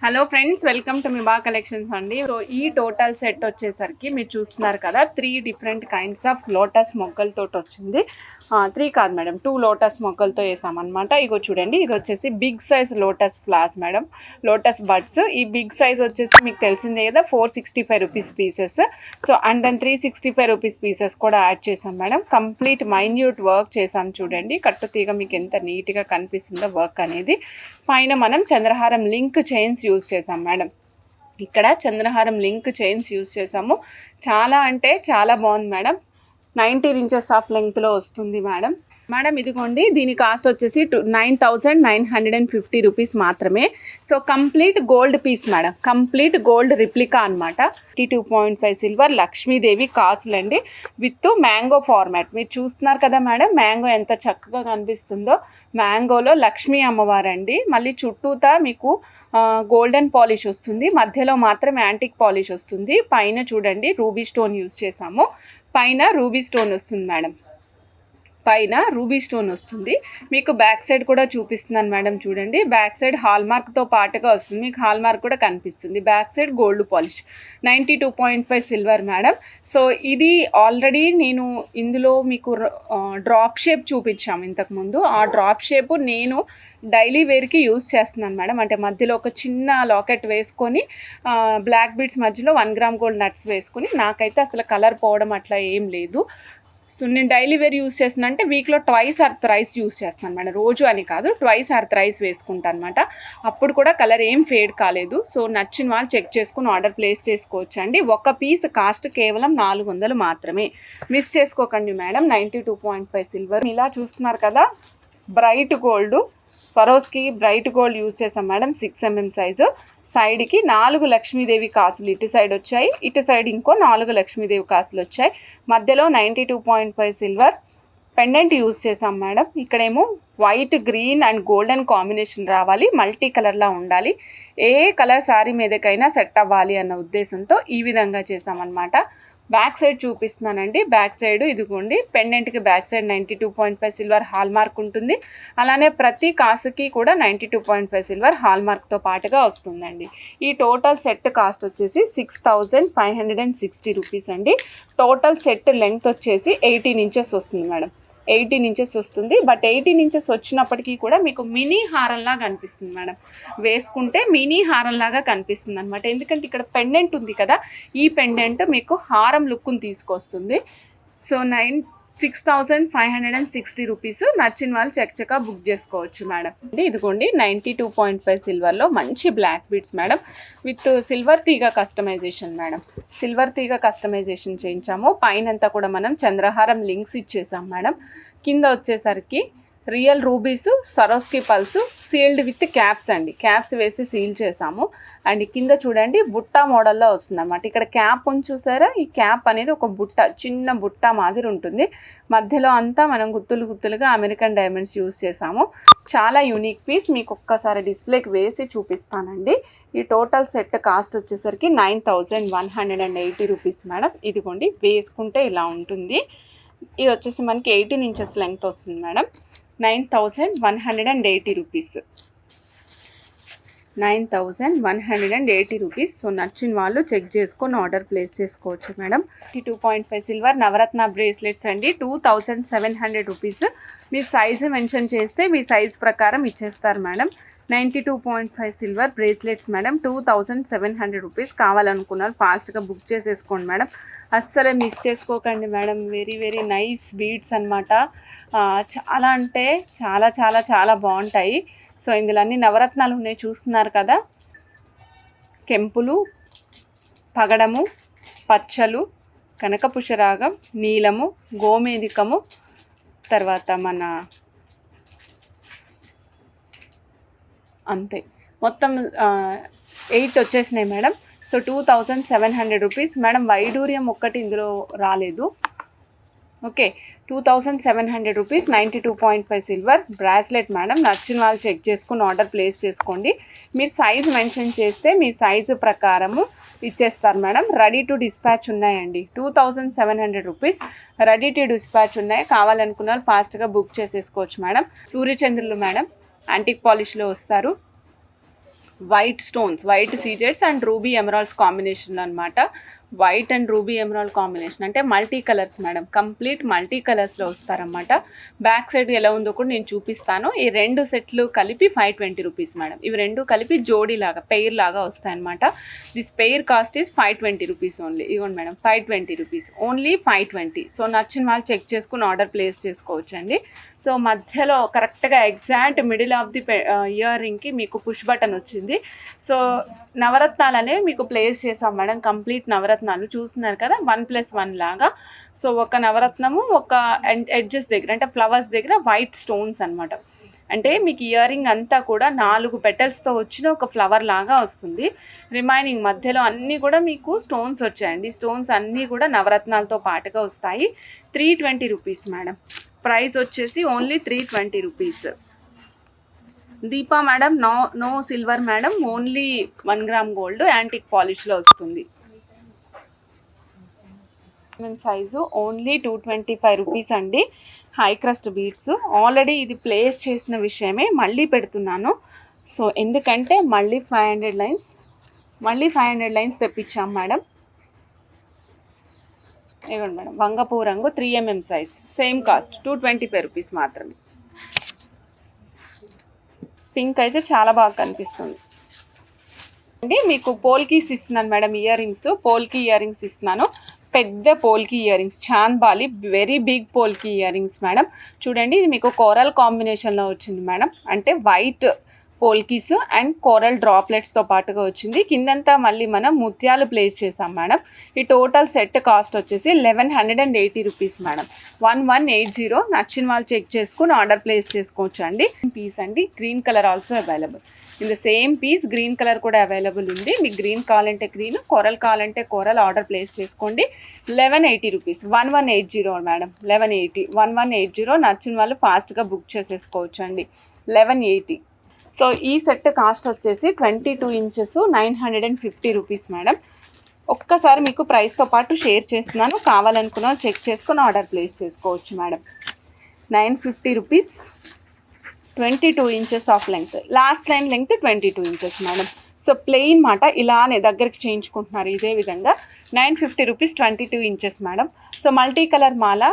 Hello friends, welcome to Miba collections అండి. So ఈ total set వచ్చేసరికి మీరు చూస్తున్నారు కదా, 3 డిఫరెంట్ కైండ్స్ ఆఫ్ లోటస్ మొగ్గలతో వచ్చింది. 3 కాదు మేడం, 2 లోటస్ మొగ్గలతో వేసామన్నమాట. ఇగో చూడండి, ఇది వచ్చేసి బిగ్ సైజ్ లోటస్ ఫ్లాస్ మేడం, లోటస్ బడ్స్. ఈ బిగ్ సైజ్ వచ్చేసి మీకు తెలిసిందే కదా, 465 rupees pieces. So and then 365 rupees pieces కూడా యాడ్ చేసాం మేడం. కంప్లీట్ మైన్యూట్ వర్క్ చేసాం చూడండి. కట్టు తీగ మీకు ఎంత నీట్గా కనిపిస్తుందో వర్క్ అనేది. పైన మనం చంద్రహారం లింక్ చైన్స్ యూజ్ చేసాం మేడం. ఇక్కడ చంద్రహారం లింక్ చైన్స్ యూజ్ చేసాము. చాలా అంటే చాలా బాగుంది మేడం. 19 ఇంచెస్ ఆఫ్ లెంగ్త్లో వస్తుంది మేడం. ఇదిగోండి, దీని కాస్ట్ వచ్చేసి 9,950 రూపీస్ మాత్రమే. So complete gold piece madam, complete gold replica అనమాట. 22.5 సిల్వర్ లక్ష్మీదేవి కాసులండి, విత్ మ్యాంగో ఫార్మాట్. మీరు చూస్తున్నారు కదా మేడం, మ్యాంగో ఎంత చక్కగా కనిపిస్తుందో. మ్యాంగోలో లక్ష్మీ అమ్మవారండి. మళ్ళీ చుట్టూతా మీకు గోల్డెన్ పాలిష్ వస్తుంది, మధ్యలో మాత్రం యాంటిక్ పాలిష్ వస్తుంది. పైన చూడండి రూబీ స్టోన్ యూజ్ చేసాము. పైన రూబీ స్టోన్ వస్తుంది మేడం, పైన రూబీ స్టోన్ వస్తుంది. మీకు బ్యాక్ సైడ్ కూడా చూపిస్తున్నాను మేడం. చూడండి, బ్యాక్ సైడ్ హాల్ మార్క్తో పాటుగా వస్తుంది, మీకు హాల్ మార్క్ కూడా కనిపిస్తుంది. Back side gold polish, 92.5 silver madam. So ఇది ఆల్రెడీ నేను ఇందులో మీకు డ్రాప్ షేప్ చూపించాము ఇంతకుముందు. ఆ డ్రాప్ షేపు నేను డైలీ వేర్కి యూజ్ చేస్తున్నాను మేడం. అంటే మధ్యలో ఒక చిన్న లాకెట్ వేసుకొని బ్లాక్ బీడ్స్ మధ్యలో 1 గ్రామ్ గోల్డ్ నట్స్ వేసుకొని, నాకైతే అసలు కలర్ పోవడం అట్లా ఏం లేదు. సో నేను డైలీ వేర్ యూస్ చేస్తున్నా అంటే వీక్లో 2 or 3 యూస్ చేస్తాను మేడం. రోజు అని కాదు, 2 or 3 వేసుకుంటాను అనమాట. అప్పుడు కూడా కలర్ ఏం ఫేడ్ కాలేదు. సో నచ్చిన వాళ్ళు చెక్ చేసుకుని ఆర్డర్ ప్లేస్ చేసుకోవచ్చు అండి. ఒక పీస్ కాస్ట్ కేవలం 400 మాత్రమే. మిస్ చేసుకోకండి మేడం. 92.5 సిల్వర్. ఇలా చూస్తున్నారు కదా, bright gold Swarovski bright gold use చేసాం మేడం. 6 mm size. సైడ్కి 4 లక్ష్మీదేవి కాసులు ఇటు సైడ్ వచ్చాయి, ఇటు సైడ్ ఇంకో 4 లక్ష్మీదేవి కాసులు వచ్చాయి. మధ్యలో 92.5 సిల్వర్ పెండెంట్ యూజ్ చేసాం మేడం. ఇక్కడేమో white, green and golden combination రావాలి, మల్టీ కలర్లా ఉండాలి. ఏ కలర్ శారీ మీదకైనా సెట్ అవ్వాలి అన్న ఉద్దేశంతో ఈ విధంగా చేసామన్నమాట. బ్యాక్ సైడ్ చూపిస్తున్నానండి. బ్యాక్ సైడ్ ఇదిగోండి, పెండెంట్కి back side 92.5 silver hallmark ఉంటుంది. అలానే ప్రతి కాసుకి కూడా 92.5 సిల్వర్ హాల్ మార్క్తో పాటుగా వస్తుందండి. ఈ టోటల్ సెట్ కాస్ట్ వచ్చేసి 6,560 రూపీస్ అండి. టోటల్ సెట్ లెంగ్త్ వచ్చేసి 18 ఇంచెస్ వస్తుంది మేడం. 18 ఇంచెస్ వస్తుంది. బట్ 18 ఇంచెస్ వచ్చినప్పటికీ కూడా మీకు మినీ హారంలాగా కనిపిస్తుంది మేడం. వేసుకుంటే మినీ హారంలాగా కనిపిస్తుంది అనమాట. ఎందుకంటే ఇక్కడ పెండెంట్ ఉంది కదా, ఈ పెండెంట్ మీకు హారం లుక్ని తీసుకొస్తుంది. So 6,560 rupees. నచ్చిన వాళ్ళు చక్కగా బుక్ చేసుకోవచ్చు మేడం. ఇదిగోండి, 92.5 సిల్వర్లో మంచి black beads madam, with silver తీగ కస్టమైజేషన్ మేడం. సిల్వర్ తీగ కస్టమైజేషన్ చేయించాము. పైనంతా కూడా మనం చంద్రహారం లింక్స్ ఇచ్చేసాం మేడం. కింద వచ్చేసరికి real rubies, Swarovski pulse sealed with caps అండి. క్యాప్స్ వేసి సీల్ చేసాము. అండ్ కింద చూడండి బుట్ట మోడల్లో వస్తుంది అన్నమాట. ఇక్కడ క్యాప్ ఉంది చూసారా, ఈ క్యాప్ అనేది ఒక బుట్ట, చిన్న బుట్ట మాదిరి ఉంటుంది. మధ్యలో అంతా మనం గుత్తులుగా అమెరికన్ డైమండ్స్ యూజ్ చేసాము. చాలా యూనిక్ పీస్. మీకు ఒక్కసారి డిస్ప్లేకి వేసి చూపిస్తానండి. ఈ టోటల్ సెట్ కాస్ట్ వచ్చేసరికి 9,180 రూపీస్ మేడం. ఇదిగోండి, వేసుకుంటే ఇలా ఉంటుంది. ఇది వచ్చేసి మనకి 18 ఇంచెస్ లెంగ్త్ వస్తుంది మేడం. 9,180 రూపీస్. 9,180 రూపీస్. సో నచ్చిన వాళ్ళు చెక్ చేసుకొని ఆర్డర్ ప్లేస్ చేసుకోవచ్చు మేడం. 2.5 సిల్వర్ నవరత్న బ్రేస్లెట్స్ అండి, 2,700 రూపీస్. మీ సైజు మెన్షన్ చేస్తే మీ సైజ్ ప్రకారం ఇచ్చేస్తారు madam. 92.5 silver bracelets madam, 2,700 rupees. కావాలనుకున్నారు ఫాస్ట్గా బుక్ చేసేసుకోండి మేడం. అస్సలే మిస్ చేసుకోకండి madam. Very very nice beads అనమాట. చాలా అంటే చాలా చాలా చాలా బాగుంటాయి. సో ఇందులో అన్ని నవరత్నాలు ఉన్నాయి, చూస్తున్నారు కదా. కెంపులు, పగడము, పచ్చలు, కనకపుషరాగం, నీలము, గోమేదికము, తర్వాత మన అంతే మొత్తం 8 వచ్చేసినాయి మేడం. So 2,700 rupees madam. వైడూర్యం ఒక్కటి ఇందులో రాలేదు. Okay, 2,700 rupees. 92.5 silver bracelet madam. నచ్చిన వాళ్ళు చెక్ చేసుకుని ఆర్డర్ ప్లేస్ చేసుకోండి. మీరు సైజ్ మెన్షన్ చేస్తే మీ సైజు ప్రకారము ఇచ్చేస్తారు మేడం. రెడీ టు డిస్పాచ్ ఉన్నాయండి. 2,700 రూపీస్ రెడీ టు డిస్పాచ్ ఉన్నాయి. కావాలనుకున్న వాళ్ళు ఫాస్ట్గా బుక్ చేసేసుకోవచ్చు మేడం. సూర్యచంద్రులు మేడం, యాంటిక్ పాలిష్లో వస్తారు. వైట్ స్టోన్స్, వైట్ సీజెడ్స్ అండ్ రూబీ ఎమరాల్డ్స్ కాంబినేషన్ అనమాట. White and ruby emerald combination అంటే multi colours madam, complete multi కలర్స్లో వస్తారన్నమాట. బ్యాక్ సైడ్ ఎలా ఉందో కూడా నేను చూపిస్తాను. ఈ 2 సెట్లు కలిపి 520 రూపీస్ మేడం. ఇవి 2 కలిపి జోడీలాగా పెయిర్ లాగా వస్తాయన్నమాట. This pair cost is 520 rupees only. ఇవ్వండి మేడం, 520 రూపీస్ ఓన్లీ 520. సో నచ్చిన వాళ్ళు చెక్ చేసుకుని ఆర్డర్ ప్లేస్ చేసుకోవచ్చు అండి. సో మధ్యలో కరెక్ట్గా exact middle of the ear రింగ్కి మీకు పుష్ బటన్ వచ్చింది. సో నవరత్నాలు అనేవి మీకు ప్లేస్ చేసాం మేడం. కంప్లీట్ నవరత్నాలు చూస్తున్నారు కదా, 1+1 లాగా. సో ఒక నవరత్నము ఒక ఎడ్జెస్ దగ్గర అంటే ఫ్లవర్స్ దగ్గర వైట్ స్టోన్స్ అనమాట. అంటే మీకు ఇయర్ రింగ్ అంతా కూడా 4 పెటల్స్తో వచ్చిన ఒక ఫ్లవర్ లాగా వస్తుంది. రిమైనింగ్ మధ్యలో అన్నీ కూడా మీకు స్టోన్స్ వచ్చాయండి. స్టోన్స్ అన్నీ కూడా నవరత్నాలతో పాటుగా వస్తాయి. 320 రూపీస్ మేడం. ప్రైస్ వచ్చేసి only 320 rupees. Deepa madam no silver madam, only 1 gram gold antique పాలిష్లో వస్తుంది. సైజు ఓన్లీ 225 రూపీస్ అండి. హై క్రస్ట్ బీడ్స్ ఆల్రెడీ ఇది ప్లేస్ చేసిన విషయమే మళ్ళీ పెడుతున్నాను. సో ఎందుకంటే మళ్ళీ 500 లైన్స్ తెప్పించాం మేడం. ఇవ్వండి మేడం, వంగపూ రంగు 3mm size, same cost 225 rupees మాత్రమే. పింక్ అయితే చాలా బాగా కనిపిస్తుంది అండి. మీకు పోల్కీస్ ఇస్తున్నాను madam, ear rings, polki ear rings ఇస్తున్నాను. పెద్ద polki earrings, chandbali very big polki earrings madam. చూడండి, ఇది మీకు కోరల్ కాంబినేషన్లో వచ్చింది మేడం. అంటే వైట్ పోల్కీస్ అండ్ కోరల్ డ్రాప్లెట్స్తో పాటుగా వచ్చింది. కిందంతా మళ్ళీ మనం ముత్యాలు ప్లేస్ చేసాం మేడం. ఈ టోటల్ సెట్ కాస్ట్ వచ్చేసి 1180 రూపీస్ మేడం. 1180. నచ్చిన వాళ్ళు చెక్ చేసుకుని ఆర్డర్ ప్లేస్ చేసుకోవచ్చు అండి. పీస్ అండి, green colour also available. In the same piece green colour కూడా అవైలబుల్ ఉంది. మీకు గ్రీన్ కావాలంటే గ్రీన్, కోరల్ కావాలంటే కోరల్ ఆర్డర్ ప్లేస్ చేసుకోండి. 1180 రూపీస్. 1180 మేడం, 1180. నచ్చిన వాళ్ళు ఫాస్ట్గా బుక్ చేసేసుకోవచ్చు అండి. 1180. సో ఈ సెట్ కాస్ట్ వచ్చేసి 22 ఇంచెస్ 950 రూపీస్ మేడం. ఒక్కసారి మీకు ప్రైస్తో పాటు షేర్ చేస్తున్నాను, కావాలనుకున్న చెక్ చేసుకుని ఆర్డర్ ప్లేస్ చేసుకోవచ్చు madam. 950 rupees. 22 inches of length, last line length 22 inches madam. So plain మాట ఇలానే దగ్గరికి చేయించుకుంటున్నారు. ఇదే విధంగా 950 rupees, 22 inches madam. So multi colour మాల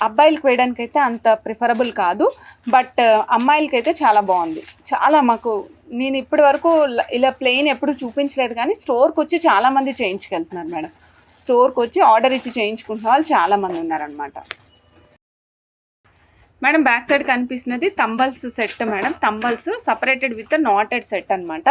అబ్బాయిలకు వేయడానికి అయితే అంత ప్రిఫరబుల్ కాదు, బట్ అమ్మాయిలకైతే చాలా బాగుంది. చాలా మాకు నేను ఇప్పటి వరకు ఇలా ప్లెయిన్ ఎప్పుడు చూపించలేదు, కానీ స్టోర్కి వచ్చి చాలామంది చేయించుకెళ్తున్నారు మేడం. స్టోర్కి వచ్చి ఆర్డర్ ఇచ్చి చేయించుకుంటున్న వాళ్ళు చాలామంది ఉన్నారనమాట మేడం. బ్యాక్ సైడ్ కనిపిస్తున్నది tumbles set madam. Tumbles separated with knotted set అనమాట.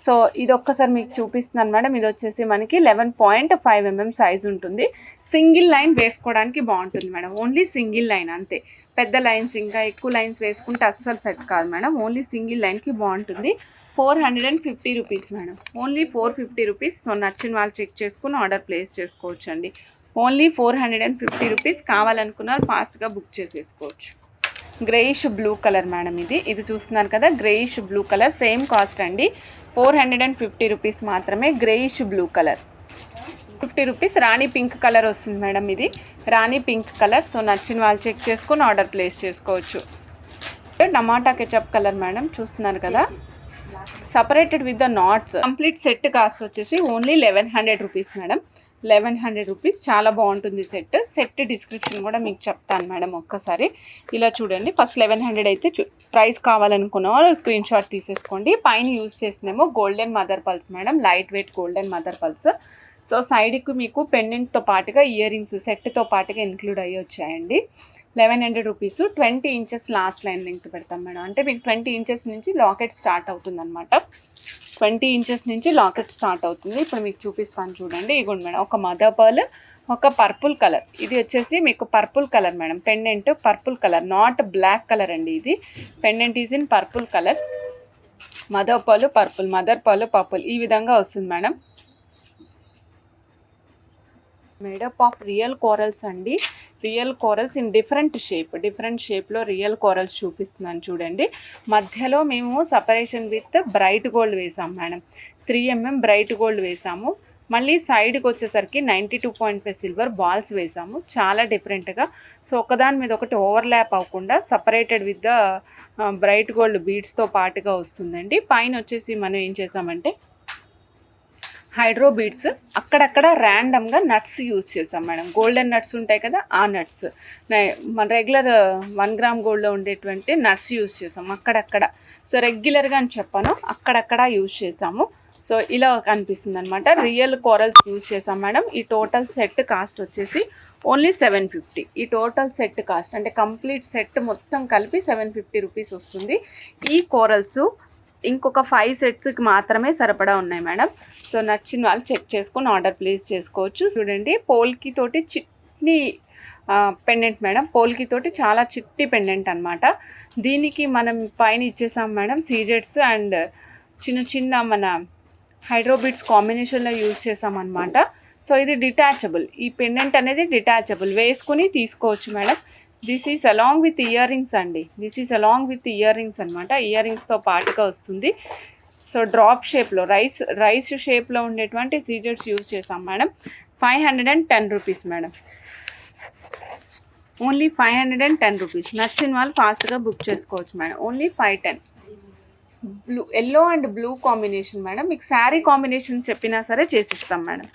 సో ఇది ఒక్కసారి మీకు చూపిస్తున్నాను మేడం. ఇది వచ్చేసి మనకి 11.5 mm సైజ్ ఉంటుంది. సింగిల్ లైన్ వేసుకోవడానికి బాగుంటుంది మేడం. ఓన్లీ సింగిల్ లైన్ అంతే. పెద్ద లైన్స్ ఇంకా ఎక్కువ లైన్స్ వేసుకుంటే అస్సలు సెట్ కాదు మేడం. ఓన్లీ సింగిల్ లైన్కి బాగుంటుంది. 450 rupees madam, only 450 rupees. So నచ్చిన వాళ్ళు చెక్ చేసుకుని ఆర్డర్ ప్లేస్ చేసుకోవచ్చు అండి. Only 450 rupees. కావాలనుకున్న ఫాస్ట్గా బుక్ చేసేసుకోవచ్చు. Greyish blue colour madam. ఇది చూస్తున్నారు కదా, greyish blue colour, same cost అండి. 450 రూపీస్ మాత్రమే. Greyish blue colour 50 rupees. రాణి పింక్ కలర్ వస్తుంది మేడం. ఇది రాణి పింక్ కలర్. సో నచ్చిన వాళ్ళు చెక్ చేసుకుని ఆర్డర్ ప్లేస్ చేసుకోవచ్చు. టమాటా కెచప్ కలర్ మేడం, చూస్తున్నారు కదా, separated with the knots. Complete set cost వచ్చేసి ఓన్లీ 1100 రూపీస్ మేడం. 1100 రూపీస్. చాలా బాగుంటుంది సెట్. సెట్ డిస్క్రిప్షన్ కూడా మీకు చెప్తాను మేడం. ఒక్కసారి ఇలా చూడండి. ఫస్ట్ 1100 అయితే ప్రైస్ కావాలనుకున్న వాళ్ళు స్క్రీన్ షాట్ తీసేసుకోండి. పైన యూజ్ చేసినేమో golden mother pearls madam, light weight golden mother pearls. So సైడ్కి మీకు పెండెంట్తో పాటుగా ఇయర్ రింగ్స్ సెట్తో పాటుగా ఇంక్లూడ్ అయ్యి వచ్చాయండి. 1100 rupees. 20 inches last line length పెడతాం మేడం. అంటే మీకు 20 ఇంచెస్ నుంచి లాకెట్ స్టార్ట్ అవుతుంది అనమాట. 20 ఇంచెస్ నుంచి లాకెట్ స్టార్ట్ అవుతుంది. ఇప్పుడు మీకు చూపిస్తాను చూడండి. ఇగోండి మేడం, ఒక మదర్ పర్ల్, ఒక పర్పుల్ కలర్. ఇది వచ్చేసి మీకు purple colour madam. Pendant purple colour, not black colour అండి. ఇది pendant is in purple colour. Mother pearl purple, mother pearl purple, ఈ విధంగా వస్తుంది madam. Made up of real corals అండి. రియల్ కోరల్స్ ఇన్ డిఫరెంట్ షేప్లో రియల్ కోరల్స్ చూపిస్తున్నాను చూడండి. మధ్యలో మేము సపరేషన్ విత్ బ్రైట్ గోల్డ్ వేసాము మేడం. 3 mm బ్రైట్ గోల్డ్ వేసాము. మళ్ళీ సైడ్కి వచ్చేసరికి 92.5 సిల్వర్ బాల్స్ వేసాము, చాలా డిఫరెంట్గా. సో ఒకదాని మీద ఒకటి ఓవర్లాప్ అవ్వకుండా separated with the bright gold బీడ్స్తో పాటుగా వస్తుందండి. పైన వచ్చేసి మనం ఏం చేసామంటే హైడ్రో బీడ్స్, అక్కడక్కడ ర్యాండమ్గా నట్స్ యూజ్ చేసాం మేడం. గోల్డెన్ నట్స్ ఉంటాయి కదా, ఆ నట్స్ మన రెగ్యులర్ 1 గ్రామ్ గోల్డ్లో ఉండేటువంటి నట్స్ యూజ్ చేసాం అక్కడక్కడ. సో రెగ్యులర్గా అని చెప్పాను, అక్కడక్కడ యూజ్ చేసాము. సో ఇలా కనిపిస్తుంది అనమాట. రియల్ కోరల్స్ యూజ్ చేసాం మేడం. ఈ టోటల్ సెట్ కాస్ట్ వచ్చేసి ఓన్లీ 750. ఈ టోటల్ సెట్ కాస్ట్ అంటే కంప్లీట్ సెట్ మొత్తం కలిపి 750 రూపీస్ వస్తుంది. ఈ కోరల్స్ ఇంకొక 5 సెట్స్కి మాత్రమే సరిపడా ఉన్నాయి మేడం. సో నచ్చిన వాళ్ళు చెక్ చేసుకొని ఆర్డర్ ప్లేస్ చేసుకోవచ్చు. చూడండి, పోల్కి తోటి చిట్టి పెండెంట్ మేడం. పోల్కి తోటి చాలా చిట్టి పెండెంట్ అనమాట. దీనికి మనం పైన ఇచ్చేసాం మేడం సీజెట్స్ అండ్ చిన్న చిన్న మన హైడ్రోబిట్స్ కాంబినేషన్లో యూజ్ చేసామన్నమాట. సో ఇది డిటాచబుల్, ఈ పెండెంట్ అనేది డిటాచబుల్, వేసుకుని తీసుకోవచ్చు madam. This is along with ear rings అండి. This is along with ear rings అనమాట. ఇయర్ రింగ్స్తో పాటుగా వస్తుంది. సో డ్రాప్ షేప్లో రైస్ షేప్లో ఉండేటువంటి సీజెట్స్ యూజ్ చేసాం madam. 510 rupees madam, only 510 rupees. నచ్చిన వాళ్ళు ఫాస్ట్గా బుక్ చేసుకోవచ్చు madam. Only 510. Blue, yellow and blue combination madam. మీకు శారీ కాంబినేషన్ చెప్పినా సరే చేసిస్తాం మేడం.